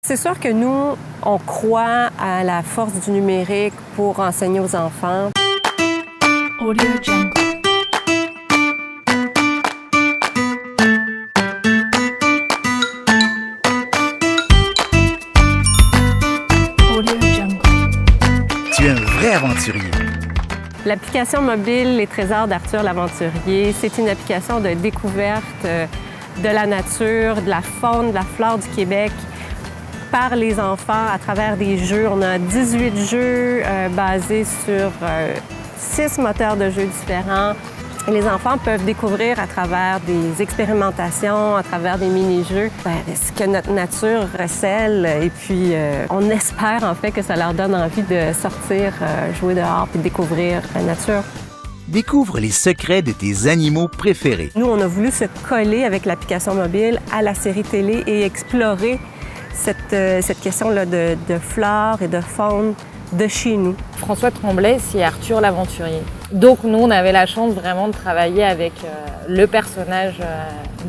C'est sûr que nous, on croit à la force du numérique pour enseigner aux enfants. Audio Jungle. Audio Jungle. Tu es un vrai aventurier. L'application mobile Les Trésors d'Arthur l'Aventurier, c'est une application de découverte de la nature, de la faune, de la flore du Québec par les enfants à travers des jeux. On a 18 jeux basés sur 6 moteurs de jeux différents. Et les enfants peuvent découvrir à travers des expérimentations, à travers des mini-jeux, ce que notre nature recèle. Et puis, on espère en fait que ça leur donne envie de sortir, jouer dehors puis découvrir la nature. Découvre les secrets de tes animaux préférés. Nous, on a voulu se coller avec l'application mobile à la série télé et explorer cette question-là de flore et de faune de chez nous. François Tremblay, c'est Arthur l'Aventurier. Donc nous, on avait la chance vraiment de travailler avec le personnage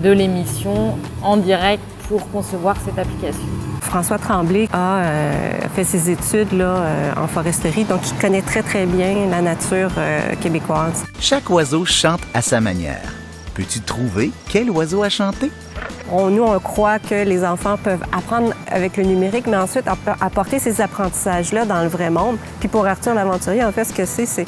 de l'émission en direct pour concevoir cette application. François Tremblay a fait ses études en foresterie, donc il connaît très, très bien la nature québécoise. Chaque oiseau chante à sa manière. Peux-tu trouver quel oiseau a chanté? Nous, on croit que les enfants peuvent apprendre avec le numérique, mais ensuite apporter ces apprentissages-là dans le vrai monde. Puis pour Arthur l'Aventurier, en fait, ce que c'est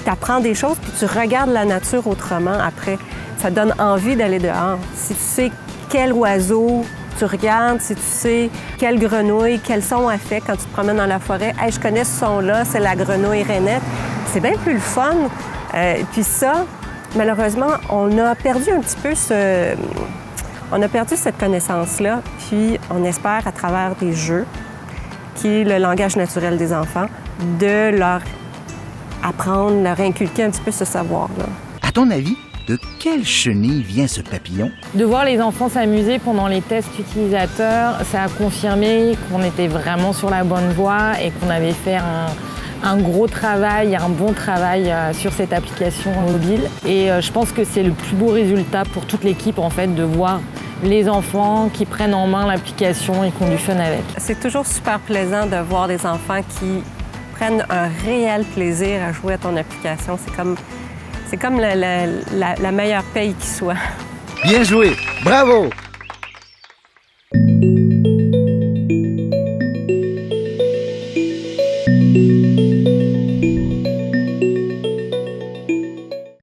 t'apprends des choses, puis tu regardes la nature autrement après. Ça donne envie d'aller dehors. Si tu sais quel oiseau tu regardes, si tu sais quelle grenouille, quel son elle fait quand tu te promènes dans la forêt. Hey, je connais ce son-là, c'est la grenouille rainette. C'est bien plus le fun. Puis ça, malheureusement, on a perdu un petit peu On a perdu cette connaissance-là, puis on espère, à travers des jeux, qui est le langage naturel des enfants, de leur apprendre, leur inculquer un petit peu ce savoir-là. À ton avis, de quelle chenille vient ce papillon? De voir les enfants s'amuser pendant les tests utilisateurs, ça a confirmé qu'on était vraiment sur la bonne voie et qu'on avait fait un gros travail, un bon travail sur cette application mobile. Et je pense que c'est le plus beau résultat pour toute l'équipe, en fait, de voir les enfants qui prennent en main l'application et qui ont du fun avec. C'est toujours super plaisant de voir des enfants qui prennent un réel plaisir à jouer à ton application. C'est comme la meilleure paye qui soit. Bien joué! Bravo!